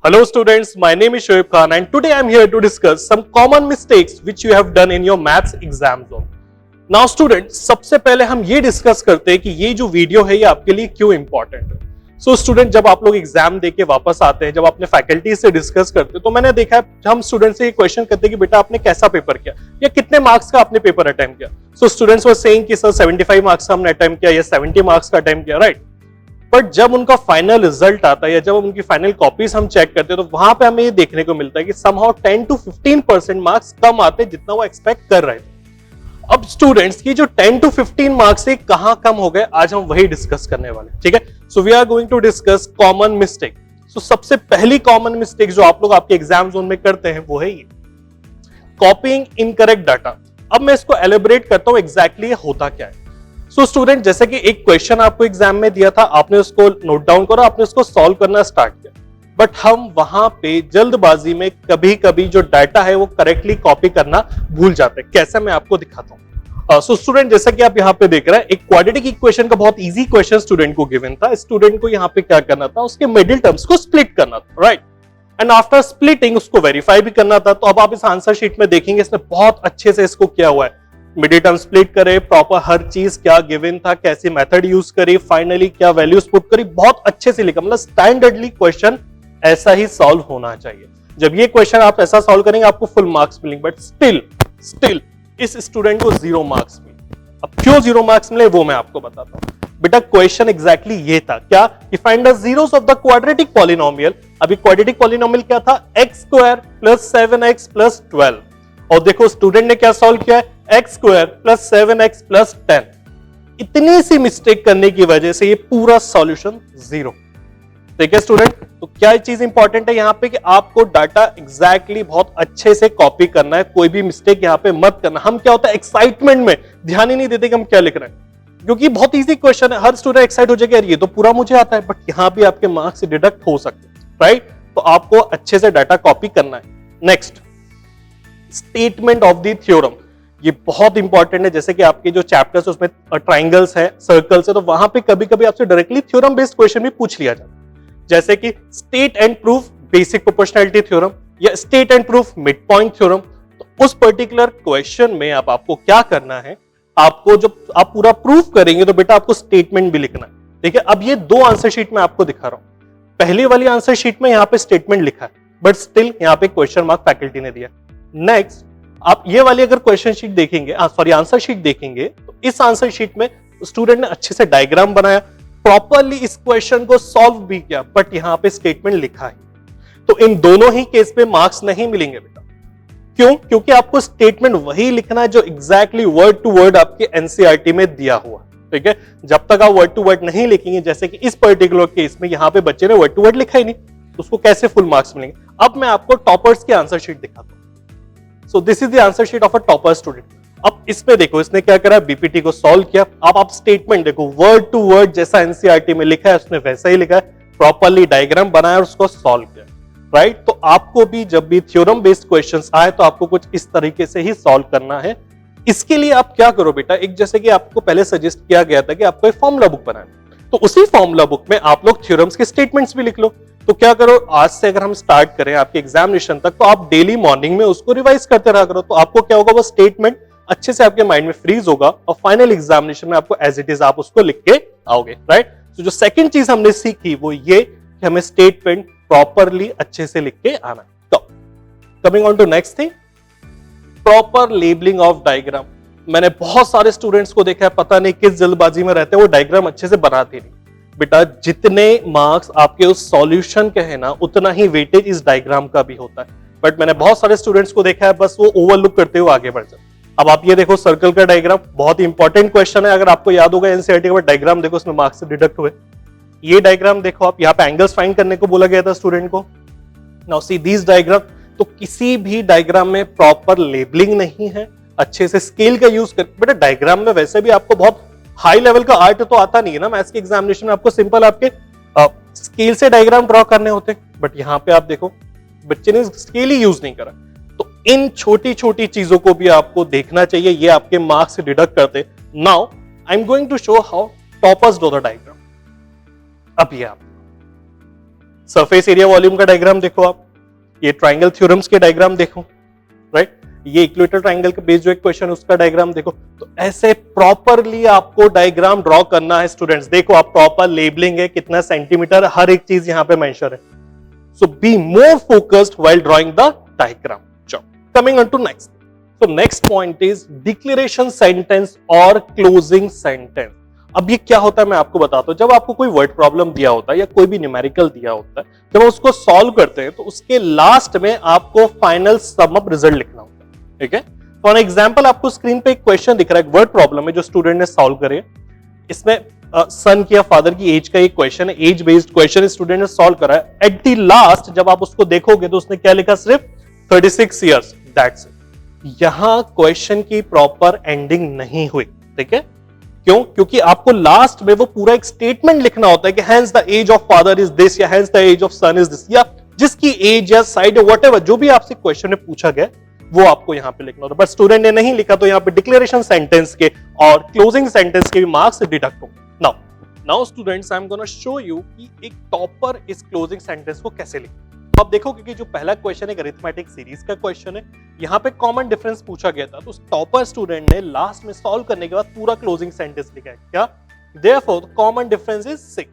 Hello students, my name is Shoaib Khan and today I am here to discuss some common mistakes which you have done in your maths exam zone. Now students, सबसे पहले हम ये discuss करते हैं कि ये जो video है ये आपके लिए क्यों इंपॉर्टेंट है. सो स्टूडेंट, जब आप लोग एग्जाम देके वापस आते हैं, जब अपने फैकल्टी से डिस्कस करते हैं, तो मैंने देखा है हम स्टूडेंट से ये क्वेश्चन करते हैं कि बेटा आपने कैसा पेपर किया या कितने मार्क्स का आपने पेपर अटेम्प्ट किया. सो स्टूडेंट्स वर सेइंग कि सर 75 मार्क्स का हमने अटेम्प्ट किया या 70 मार्क्स का अटेम्प्ट किया, राइट. बट जब उनका फाइनल रिजल्ट आता है या जब उनकी फाइनल कॉपीज हम चेक करते हैं तो वहां पे हमें ये देखने को मिलता है कि समहाउ 10 to 15% मार्क्स कम आते हैं जितना वो एक्सपेक्ट कर रहे थे. अब स्टूडेंट्स की जो 10 to 15 मार्क्स से कहां कम हो गए, आज हम वही डिस्कस करने वाले हैं. ठीक है, so we are going to discuss common mistake. So सबसे पहली कॉमन मिस्टेक जो आप लोग आपके एग्जाम जोन में करते हैं वो है ये कॉपीइंग इनकरेक्ट डाटा. अब मैं इसको एलिब्रेट करता हूं एग्जैक्टली होता क्या है. सो स्टूडेंट, जैसे कि एक क्वेश्चन आपको एग्जाम में दिया था, आपने उसको नोट डाउन करा, आपने उसको सॉल्व करना स्टार्ट किया, बट हम वहां पे जल्दबाजी में कभी कभी जो डाटा है वो करेक्टली कॉपी करना भूल जाते हैं. कैसे, मैं आपको दिखाता हूं. सो स्टूडेंट, जैसा कि आप यहाँ पे देख रहे हैं, एक क्वाड्रेटिक इक्वेशन का बहुत इजी क्वेश्चन स्टूडेंट को गिवन था. स्टूडेंट को यहाँ पे क्या करना था, उसके मिडिल टर्म्स को स्प्लिट करना था, राइट. एंड आफ्टर स्प्लिटिंग उसको वेरीफाई भी करना था. तो अब आप इस आंसर शीट में देखेंगे इसने बहुत अच्छे से इसको किया हुआ है. मिडिल टर्म स्प्लिट करे, प्रॉपर हर चीज क्या गिवन था, कैसी मेथड यूज करी, फाइनली क्या वैल्यूज पुट करी, बहुत अच्छे से लिखा. मतलब स्टैंडर्डली क्वेश्चन ऐसा ही सॉल्व होना चाहिए. जब ये क्वेश्चन आप ऐसा सॉल्व करेंगे आपको फुल मार्क्स मिलेंगे. बट स्टिल इस स्टूडेंट को 0 मार्क्स मिले. अब क्यों 0 मार्क्स मिले वो मैं आपको बताता हूं. बेटा क्वेश्चन एग्जैक्टली ये था क्या कि find the zeros of the quadratic polynomial. अभी क्वाड्रेटिक पॉलिनोमियल क्या था, x² + 7x + 12. और देखो स्टूडेंट ने क्या सॉल्व किया है, x² + 7x + 10. इतनी सी मिस्टेक करने की वजह से ये पूरा सॉल्यूशन 0. ठीक है स्टूडेंट, तो क्या चीज इंपॉर्टेंट है यहाँ पे कि आपको डाटा एग्जैक्टली बहुत अच्छे से कॉपी करना है. कोई भी मिस्टेक यहाँ पे मत करना. हम क्या होता है एक्साइटमेंट में ध्यान ही नहीं देते कि हम क्या लिख रहे हैं, क्योंकि बहुत इजी क्वेश्चन है. हर स्टूडेंट एक्साइट हो जाएगा, ये तो पूरा मुझे आता है, बट यहाँ भी आपके मार्क्स डिडक्ट हो सकते हैं, राइट. तो आपको अच्छे से डाटा कॉपी करना है. Next, statement of the theorem. ये बहुत इंपॉर्टेंट है. जैसे कि आपके जो चैप्टर्स उसमें ट्राइंगल्स है, सर्कल्स है, तो वहां पे कभी कभी आपसे डायरेक्टली थ्योरम बेस्ड क्वेश्चन भी पूछ लिया जाता है. जैसे कि state and proof basic proportionality theorem या state and proof mid point theorem. तो उस पर्टिकुलर क्वेश्चन में अब आपको क्या करना है, आपको जब आप पूरा प्रूफ करेंगे तो बेटा आपको स्टेटमेंट भी लिखना है. ठीक है, अब ये 2 आंसर शीट में आपको दिखा रहा हूं. पहली वाली आंसर शीट में यहाँ पे स्टेटमेंट लिखा है, बट स्टिल यहाँ पे क्वेश्चन मार्क फैकल्टी ने दिया. नेक्स्ट, आप ये वाली अगर क्वेश्चन शीट देखेंगे, सॉरी आंसर शीट देखेंगे, तो इस आंसर शीट में स्टूडेंट ने अच्छे से डायग्राम बनाया, प्रॉपरली इस क्वेश्चन को सॉल्व भी किया, बट यहां पे स्टेटमेंट लिखा है. तो इन दोनों ही केस पे मार्क्स नहीं मिलेंगे बेटा. क्यों? क्योंकि आपको स्टेटमेंट वही लिखना है जो एग्जैक्टली वर्ड टू वर्ड आपके एनसीईआरटी में दिया हुआ. ठीक है, जब तक आप वर्ड टू वर्ड नहीं लिखेंगे, जैसे कि इस पर्टिकुलर केस में यहां पे बच्चे ने वर्ड टू वर्ड लिखा ही नहीं, तो उसको कैसे फुल मार्क्स मिलेंगे. अब मैं आपको टॉपर्स की आंसर शीट दिखाता हूं. So this is the answer sheet of a topper student. अब इसमें देखो इसने क्या करा, बीपीटी को सॉल्व किया. अब आप स्टेटमेंट देखो, वर्ड टू वर्ड जैसा एनसीईआरटी में लिखा है उसने वैसा ही लिखा है, प्रॉपरली डायग्राम बनाया और उसको सॉल्व किया, राइट. तो आपको भी जब भी थ्योरम बेस्ड क्वेश्चंस आए तो आपको कुछ इस तरीके से ही सॉल्व करना है. इसके लिए आप क्या करो बेटा, एक जैसे कि आपको पहले सजेस्ट किया गया था कि आपको एक फॉर्मूला बुक बनाना, तो उसी फॉर्मूला बुक में आप लोग थ्योरम्स के स्टेटमेंट्स भी लिख लो. तो क्या करो, आज से अगर हम स्टार्ट करें आपके एग्जामिनेशन तक, तो आप डेली मॉर्निंग में उसको रिवाइज करते रहा करो. तो आपको क्या होगा, वो स्टेटमेंट अच्छे से आपके माइंड में फ्रीज होगा और फाइनल एग्जामिनेशन में आपको एज इट इज आप उसको लिख के आओगे, राइट. तो जो सेकंड चीज हमने सीखी वो ये कि हमें स्टेटमेंट प्रॉपरली अच्छे से लिख के आना. तो coming on to next thing, proper labelling of diagram. मैंने बहुत सारे स्टूडेंट्स को देखा है, पता नहीं किस जल्दबाजी में रहते हैं, वो डायग्राम अच्छे से बनाते नहीं. बेटा जितने मार्क्स आपके उस सॉल्यूशन के हैं ना, उतना ही वेटेज इस डायग्राम का भी होता है. बट मैंने बहुत सारे स्टूडेंट्स को देखा है बस वो ओवरलुक करते हुए आगे बढ़ जाते. अब आप ये देखो सर्कल का डायग्राम, बहुत इंपॉर्टेंट क्वेश्चन है. अगर आपको याद होगा एनसीईआरटी का डायग्राम देखो, उसमें मार्क्स डिडक्ट हुए. ये डायग्राम देखो आप, यहाँ पे एंगल्स फाइंड करने को बोला गया था स्टूडेंट को. Now see this diagram. तो किसी भी डायग्राम में प्रॉपर लेबलिंग नहीं है, अच्छे से स्केल का यूज कर. बेटा डायग्राम में वैसे भी आपको बहुत हाई लेवल का आर्ट तो आता नहीं है ना. मैथ्स के एग्जामिनेशन में आपको सिंपल आपके स्केल से डायग्राम ड्रॉ करने होते हैं, बट यहाँ पे आप देखो बच्चे ने स्केल ही यूज नहीं करा. तो इन छोटी छोटी चीजों को भी आपको देखना चाहिए, ये आपके मार्क्स से डिडक्ट करते. Now I am going to show how toppers do the diagram. अब ये आप सरफेस एरिया वॉल्यूम का डायग्राम देखो आप, ये ट्राइंगल थ्योरम्स के डायग्राम देखो, राइट, ये इक्वेटर ट्राइंगल के बेस्ड जो एक क्वेश्चन उसका डायग्राम देखो। तो ऐसे प्रॉपरली आपको डायग्राम ड्रॉ करना है स्टूडेंट्स। देखो आप प्रॉपर लेबलिंग है, कितना सेंटीमीटर, हर एक चीज यहाँ पे मेंशन है। So be more focused while drawing the diagram. चलो coming on to next. So next point is declaration sentence और closing sentence। अब ये क्या होता है मैं आपको बताता हूं। जब आपको कोई वर्ड प्रॉब्लम दिया होता है या कोई भी न्यूमेरिकल दिया होता है, जब हम उसको सॉल्व करते हैं तो उसके लास्ट में आपको फाइनल सम अप रिजल्ट लिखना होता है, ठीक है। फॉर एग्जांपल आपको स्क्रीन पे एक क्वेश्चन दिख रहा है, एक वर्ड प्रॉब्लम है जो स्टूडेंट ने सॉल्व करे। इसमें सन की या फादर की एज का एक क्वेश्चन है, एज बेस्ड क्वेश्चन स्टूडेंट ने सॉल्व करा है। एट द लास्ट जब आप उसको देखोगे तो उसने क्या लिखा, सिर्फ 36 ईयर्स, दैट्स इट। यहां क्वेश्चन की प्रॉपर एंडिंग नहीं हुई, ठीक है। क्यों? क्योंकि आपको लास्ट में वो पूरा एक स्टेटमेंट लिखना होता है कि hence the age of father is this या hence the age of son is this, या जिसकी एज या साइड व्हाटएवर जो भी आपसे क्वेश्चन में पूछा गया वो आपको यहां पे लिखना होता है। बट स्टूडेंट ने नहीं लिखा तो यहां पे डिक्लेरेशन सेंटेंस के और क्लोजिंग सेंटेंस के भी मार्क्स डिडक्ट होंगे। Now students, I am gonna show you कि एक टॉपर इस क्लोजिंग सेंटेंस को कैसे लिखे। आप देखोगे कि जो पहला क्वेश्चन एक अरिथमेटिक सीरीज का क्वेश्चन है, यहाँ पे कॉमन डिफरेंस पूछा गया था, तो टॉपर स्टूडेंट ने लास्ट में सॉल्व करने के बाद पूरा क्लोजिंग सेंटेंस लिखा है। क्या? Therefore, common difference is 6।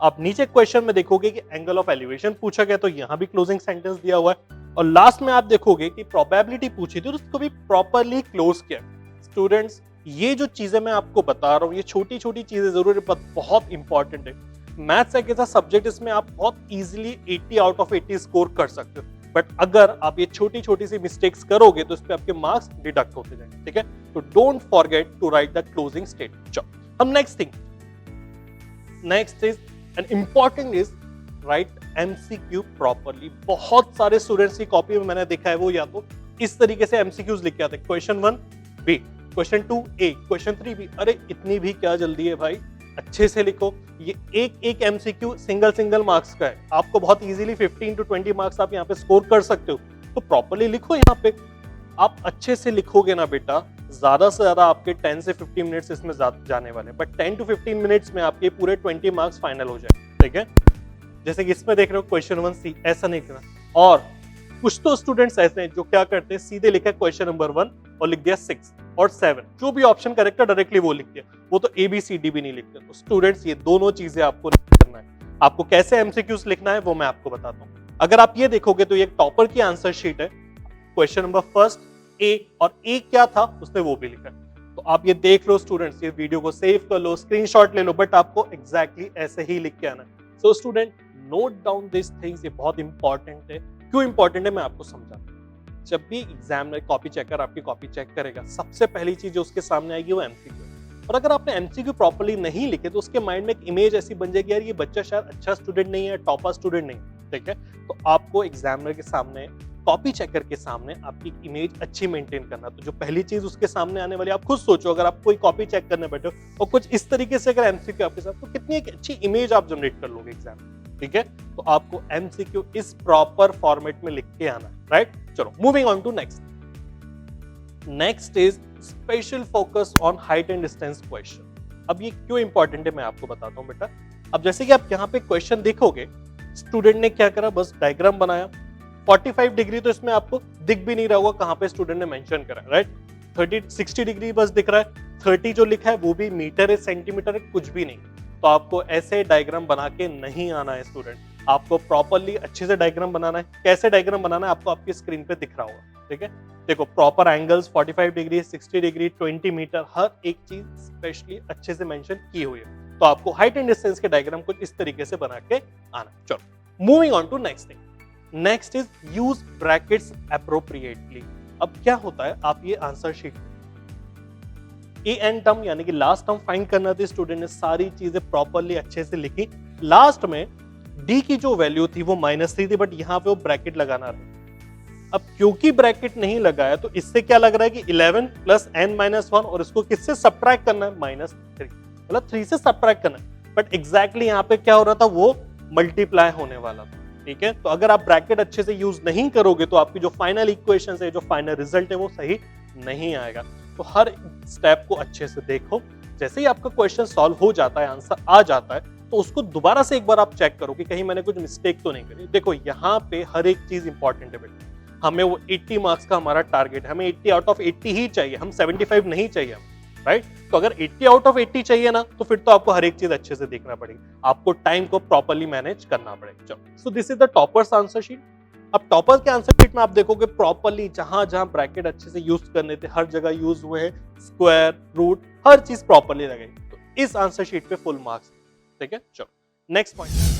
आप नीचे क्वेश्चन में देखोगे कि एंगल ऑफ एलिवेशन पूछा गया, तो यहाँ भी क्लोजिंग सेंटेंस दिया हुआ है। और लास्ट में आप देखोगे कि प्रोबेबिलिटी पूछी थी, तो उसको भी प्रॉपरली क्लोज किया। स्टूडेंट्स, ये जो चीजें मैं आपको बता रहा हूँ, ये छोटी छोटी चीजें जरूर बहुत इंपॉर्टेंट है। मैथ्स एक ऐसा सब्जेक्ट इसमें आप बहुत इजीली 80 आउट ऑफ 80 स्कोर कर सकते हो, बट अगर आप ये छोटी छोटी सी मिस्टेक्स करोगे तो इस पे आपके मार्क्स डिडक्ट होते जाएंगे, ठीक है। तो don't forget to write the closing statement. चलो हम next is an important is write MCQ properly. बहुत सारे स्टूडेंट्स की कॉपी में मैंने देखा है वो या तो इस तरीके से एमसीक्यूज लिख के आते हैं, क्वेश्चन 1 बी, क्वेश्चन 2 ए, क्वेश्चन 3 बी। अरे इतनी भी क्या जल्दी है भाई, अच्छे से लिखो। ये एक एमसीक्यू सिंगल मार्क्स का है, आपको बहुत इजीली 15 to 20 मार्क्स आप यहाँ पे स्कोर कर सकते हो। तो प्रॉपरली लिखो, यहाँ पे आप अच्छे से लिखोगे ना बेटा, ज्यादा से ज्यादा आपके 10 से 15 मिनट्स इसमें जाने वाले हैं, बट 10 to 15 मिनट्स में आपके पूरे 20 मार्क्स फाइनल हो जाए, ठीक है। जैसे कि इसमें देख रहे हो क्वेश्चन 1 सी, ऐसा नहीं करना। और कुछ तो स्टूडेंट्स ऐसे हैं जो क्या करते हैं, सीधे लिखा क्वेश्चन नंबर 1 और लिख दिया 6 और 7, जो भी ऑप्शन करेक्ट है डायरेक्टली वो लिख दिया, वो तो ABCD भी नहीं लिखते। तो स्टूडेंट्स, ये दोनों चीजें आपको नहीं करना है। आपको कैसे एमसीक्यूज लिखना है वो मैं आपको बताता हूँ। अगर आप ये देखोगे तो ये टॉपर की आंसर शीट है, क्वेश्चन नंबर फर्स्ट ए, और ए क्या था उसने वो भी लिखा है। तो आप ये देख लो स्टूडेंट्स, ये वीडियो को सेव कर लो, स्क्रीनशॉट ले लो, बट आपको एग्जैक्टली ऐसे ही लिख के आना है। So student, note down this things, ये बहुत इंपॉर्टेंट है। क्यों इंपॉर्टेंट है मैं आपको समझाता हूं। जब भी एग्जाम में कॉपी चेकर आपकी कॉपी चेक करेगा, सबसे पहली चीज जो उसके सामने आएगी वो एमसीक्यू। और अगर आपने एमसीक्यू प्रॉपर्ली नहीं लिखे तो उसके माइंड में एक इमेज ऐसी बन जाएगी, यार ये बच्चा शायद अच्छा स्टूडेंट नहीं है, टॉपर स्टूडेंट नहीं, ठीक है। तो आपको एग्जामिनर के सामने, कॉपी चेकर के सामने आपकी इमेज अच्छी मेंटेन करना। तो जो पहली चीज उसके सामने आने वाली, आप खुद सोचो, अगर आप कोई कॉपी चेक करने बैठे हो और कुछ इस तरीके से अगर एमसीक्यू आपके साथ, तो कितनी एक अच्छी इमेज आप जनरेट कर लोगे एग्जाम, ठीक है। तो आपको एमसीक्यू इस प्रॉपर फॉर्मेट में लिख के आना, राइट। चलो moving on to next is special focus on height and distance question. अब ये क्यों इंपॉर्टेंट है मैं आपको बताता हूं बेटा। अब जैसे कि आप यहाँ पे क्वेश्चन देखोगे, स्टूडेंट ने क्या करा, बस डायग्राम बनाया। 45 डिग्री तो इसमें आपको दिख भी नहीं रहा होगा कहां पे स्टूडेंट ने मेंशन करा, राइट। 60 डिग्री बस दिख रहा है, 30 जो लिखा है वो भी मीटर है, सेंटीमीटर है, कुछ भी नहीं। तो आपको ऐसे डायग्राम बना के नहीं आना है स्टूडेंट, आपको प्रॉपरली अच्छे से डायग्राम बनाना है। कैसे डायग्राम बनाना है आपको आपकी स्क्रीन पे दिख रहा होगा, ठीक है। देखो proper angles, 45 degree, 60 degree, 20 metre, हर एक चीज स्पेशली अच्छे से मेंशन की हुई है। तो आपको हाइट एंड डिस्टेंस के डायग्राम कुछ इस तरीके से बना के आना। चलो moving on to next thing. Next is use brackets appropriately. अब क्या होता है, आप ये answer sheet a n term यानी कि लास्ट टर्म फाइंड करना थी, स्टूडेंट ने सारी चीजें प्रॉपरली अच्छे से लिखी। लास्ट में डी की जो वैल्यू थी वो -3 थी, बट यहाँ पे वो ब्रैकेट लगाना था। अब क्योंकि ब्रैकेट नहीं लगाया तो इससे क्या लग रहा है कि 11 + n-1 और इसको किससे सब्ट्रैक्ट करना है, -3, मतलब 3 से सब्ट्रैक्ट करना है। बट एग्जैक्टली यहाँ पे क्या हो रहा था, वो मल्टीप्लाई होने वाला था, ठीक है। तो अगर आप ब्रैकेट अच्छे से यूज नहीं करोगे तो आपकी जो फाइनल इक्वेशन है, जो फाइनल रिजल्ट है वो सही नहीं आएगा। तो हर स्टेप को अच्छे से देखो। जैसे ही आपका क्वेश्चन सॉल्व हो जाता है, आंसर आ जाता है, तो तो उसको दोबारा से एक बार आप चेक करो कि कहीं मैंने कुछ मिस्टेक तो नहीं करी। देखो यहाँ पे हर एक चीज इंपॉर्टेंट है बेटा, हमें वो 80 मार्क्स का हमारा टारगेट है, हमें 80 आउट ऑफ 80 ही चाहिए, हम 75 नहीं चाहिए हमें, राइट? तो अगर 80 आउट ऑफ 80 चाहिए ना, तो फिर तो आपको हर एक चीज अच्छे से देखना पड़ेगी, आपको टाइम को प्रॉपर्ली मैनेज करना पड़ेगा। चलो, so this is the toppers answer sheet. अब टॉपर के आंसर शीट में आप देखोगे प्रॉपर्ली जहां जहां ब्रैकेट अच्छे से यूज करने थे हर जगह यूज हुए हैं, स्क्वायर, रूट, हर चीज प्रॉपर्ली लगाई। तो इस आंसर शीट पे फुल मार्क्स, ठीक है? चलो नेक्स्ट पॉइंट।